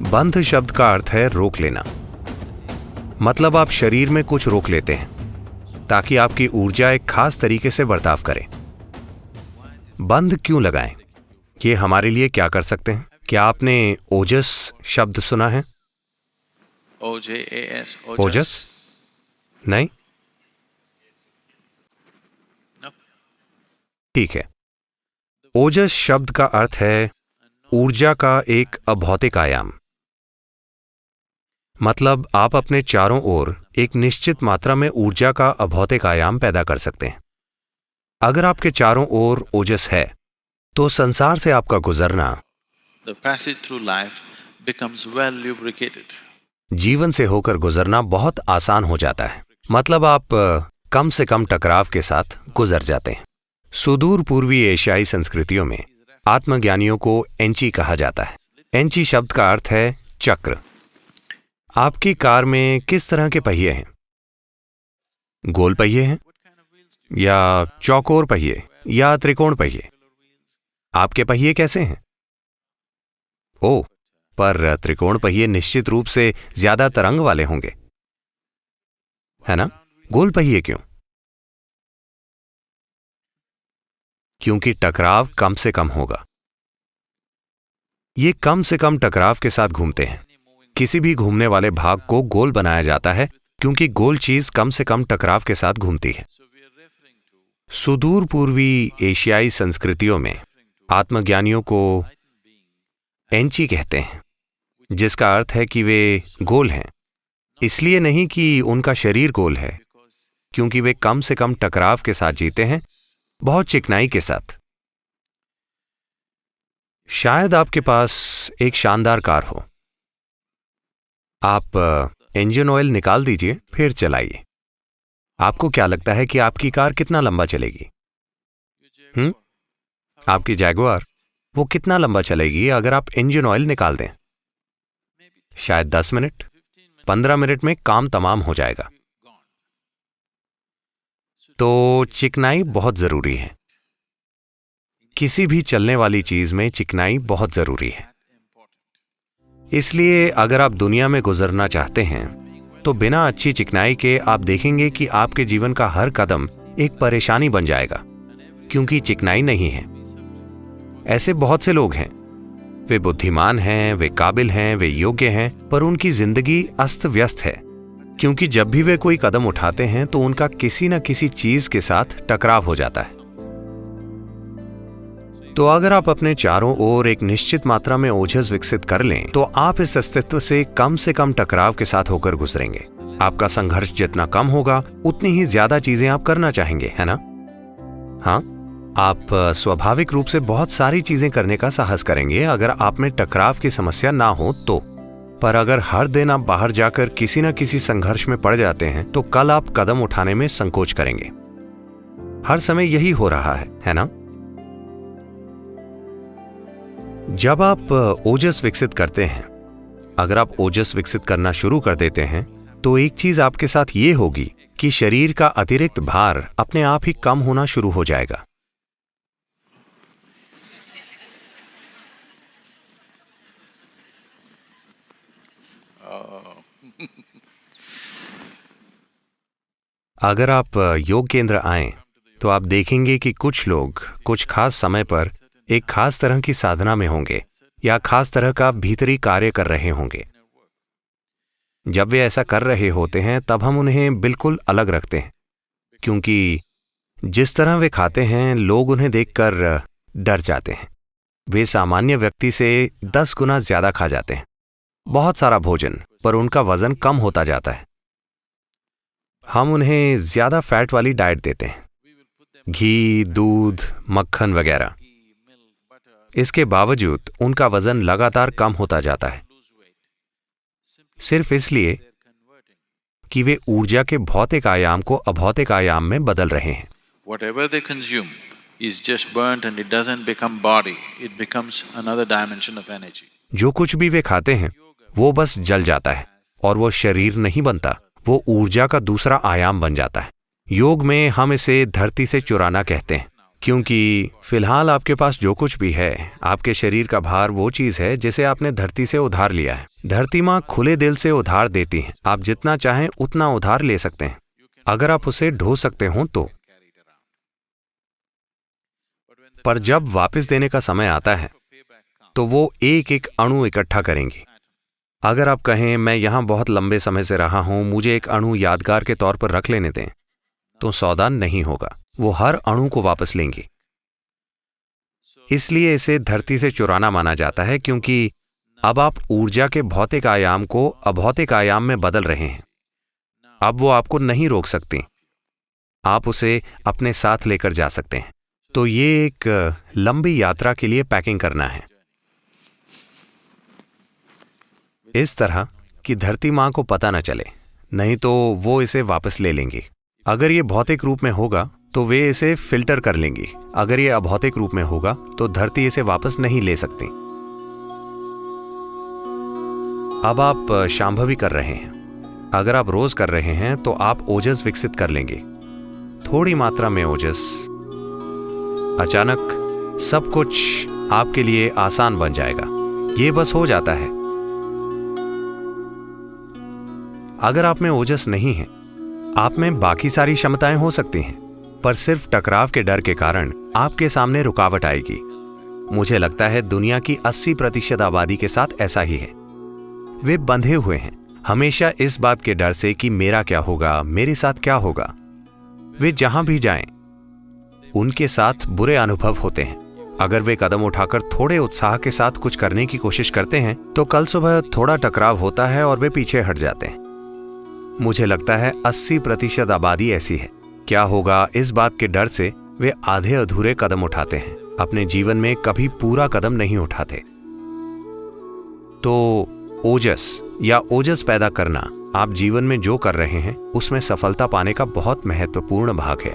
बंध शब्द का अर्थ है रोक लेना। मतलब आप शरीर में कुछ रोक लेते हैं ताकि आपकी ऊर्जा एक खास तरीके से बर्ताव करे। बंध क्यों लगाएं? ये हमारे लिए क्या कर सकते हैं? क्या आपने ओजस शब्द सुना है? OJAS, ओजस? नहीं? ठीक है। ओजस शब्द का अर्थ है ऊर्जा का एक अभौतिक आयाम। मतलब आप अपने चारों ओर एक निश्चित मात्रा में ऊर्जा का अभौतिक आयाम पैदा कर सकते हैं। अगर आपके चारों ओर ओजस है तो संसार से आपका गुजरना, The passage through life becomes well lubricated. जीवन से होकर गुजरना बहुत आसान हो जाता है। मतलब आप कम से कम टकराव के साथ गुजर जाते हैं। सुदूर पूर्वी एशियाई संस्कृतियों में आत्मज्ञानियों को एंची कहा जाता है। एंची शब्द का अर्थ है चक्र। आपकी कार में किस तरह के पहिए हैं? गोल पहिए हैं या चौकोर पहिए या त्रिकोण पहिए? आपके पहिए कैसे हैं? ओह, पर त्रिकोण पहिए निश्चित रूप से ज्यादा तरंग वाले होंगे, है ना? गोल पहिए क्यों? क्योंकि टकराव कम से कम होगा। ये कम से कम टकराव के साथ घूमते हैं। किसी भी घूमने वाले भाग को गोल बनाया जाता है क्योंकि गोल चीज कम से कम टकराव के साथ घूमती है। सुदूर पूर्वी एशियाई संस्कृतियों में आत्मज्ञानियों को एंची कहते हैं, जिसका अर्थ है कि वे गोल हैं। इसलिए नहीं कि उनका शरीर गोल है, क्योंकि वे कम से कम टकराव के साथ जीते हैं, बहुत चिकनाई के साथ। शायद आपके पास एक शानदार कार हो। आप इंजन ऑयल निकाल दीजिए, फिर चलाइए। आपको क्या लगता है कि आपकी कार कितना लंबा चलेगी? आपकी जैगुआर, वो कितना लंबा चलेगी अगर आप इंजन ऑयल निकाल दें? शायद 10 मिनट, 15 मिनट में काम तमाम हो जाएगा। तो चिकनाई बहुत जरूरी है। किसी भी चलने वाली चीज में चिकनाई बहुत जरूरी है। इसलिए अगर आप दुनिया में गुजरना चाहते हैं तो बिना अच्छी चिकनाई के आप देखेंगे कि आपके जीवन का हर कदम एक परेशानी बन जाएगा, क्योंकि चिकनाई नहीं है। ऐसे बहुत से लोग हैं, वे बुद्धिमान हैं, वे काबिल हैं, वे योग्य हैं, पर उनकी जिंदगी अस्त व्यस्त है, क्योंकि जब भी वे कोई कदम उठाते हैं तो उनका किसी न किसी चीज के साथ टकराव हो जाता है। तो अगर आप अपने चारों ओर एक निश्चित मात्रा में ओजस विकसित कर लें तो आप इस अस्तित्व से कम टकराव के साथ होकर गुजरेंगे। आपका संघर्ष जितना कम होगा उतनी ही ज्यादा चीजें आप करना चाहेंगे, है ना? हाँ, आप स्वाभाविक रूप से बहुत सारी चीजें करने का साहस करेंगे अगर आप में टकराव की समस्या ना हो तो। पर अगर हर दिन आप बाहर जाकर किसी न किसी संघर्ष में पड़ जाते हैं तो कल आप कदम उठाने में संकोच करेंगे। हर समय यही हो रहा है ना? जब आप ओजस विकसित करते हैं, अगर आप ओजस विकसित करना शुरू कर देते हैं तो एक चीज आपके साथ ये होगी कि शरीर का अतिरिक्त भार अपने आप ही कम होना शुरू हो जाएगा। अगर आप योग केंद्र आएं तो आप देखेंगे कि कुछ लोग कुछ खास समय पर एक खास तरह की साधना में होंगे या खास तरह का भीतरी कार्य कर रहे होंगे। जब वे ऐसा कर रहे होते हैं तब हम उन्हें बिल्कुल अलग रखते हैं, क्योंकि जिस तरह वे खाते हैं लोग उन्हें देखकर डर जाते हैं। वे सामान्य व्यक्ति से 10 गुना ज्यादा खा जाते हैं, बहुत सारा भोजन, पर उनका वजन कम होता जाता है। हम उन्हें ज्यादा फैट वाली डाइट देते हैं, घी, दूध, मक्खन वगैरह। इसके बावजूद उनका वजन लगातार कम होता जाता है, सिर्फ इसलिए कि वे ऊर्जा के भौतिक आयाम को अभौतिक आयाम में बदल रहे हैं। Whatever they consume is just burnt and it doesn't become body, it becomes another dimension of energy. जो कुछ भी वे खाते हैं वो बस जल जाता है और वो शरीर नहीं बनता, वो ऊर्जा का दूसरा आयाम बन जाता है। योग में हम इसे धरती से चुराना कहते हैं। क्योंकि फिलहाल आपके पास जो कुछ भी है, आपके शरीर का भार वो चीज है जिसे आपने धरती से उधार लिया है। धरती माँ खुले दिल से उधार देती है। आप जितना चाहें उतना उधार ले सकते हैं, अगर आप उसे ढो सकते हो तो। पर जब वापस देने का समय आता है तो वो एक एक अणु इकट्ठा करेंगी। अगर आप कहें मैं यहां बहुत लंबे समय से रहा हूं, मुझे एक अणु यादगार के तौर पर रख लेने दें, तो सौदा नहीं होगा। वो हर अणु को वापस लेंगी। इसलिए इसे धरती से चुराना माना जाता है, क्योंकि अब आप ऊर्जा के भौतिक आयाम को अभौतिक आयाम में बदल रहे हैं। अब वो आपको नहीं रोक सकती, आप उसे अपने साथ लेकर जा सकते हैं। तो ये एक लंबी यात्रा के लिए पैकिंग करना है, इस तरह कि धरती माँ को पता न चले, नहीं तो वो इसे वापस ले लेंगी। अगर ये भौतिक रूप में होगा तो वे इसे फिल्टर कर लेंगी। अगर ये अभौतिक रूप में होगा तो धरती इसे वापस नहीं ले सकती। अब आप शांभवी कर रहे हैं। अगर आप रोज कर रहे हैं तो आप ओजस विकसित कर लेंगे, थोड़ी मात्रा में ओजस। अचानक सब कुछ आपके लिए आसान बन जाएगा। ये बस हो जाता है। अगर आप में ओजस नहीं है, आप में बाकी सारी क्षमताएं हो सकती हैं, पर सिर्फ टकराव के डर के कारण आपके सामने रुकावट आएगी। मुझे लगता है दुनिया की 80% आबादी के साथ ऐसा ही है। वे बंधे हुए हैं हमेशा इस बात के डर से कि मेरा क्या होगा, मेरे साथ क्या होगा। वे जहां भी जाएं, उनके साथ बुरे अनुभव होते हैं। अगर वे कदम उठाकर थोड़े उत्साह के साथ कुछ करने की कोशिश करते हैं तो कल सुबह थोड़ा टकराव होता है और वे पीछे हट जाते हैं। मुझे लगता है 80% आबादी ऐसी है। क्या होगा, इस बात के डर से वे आधे अधूरे कदम उठाते हैं, अपने जीवन में कभी पूरा कदम नहीं उठाते। तो ओजस या ओजस पैदा करना आप जीवन में जो कर रहे हैं उसमें सफलता पाने का बहुत महत्वपूर्ण भाग है।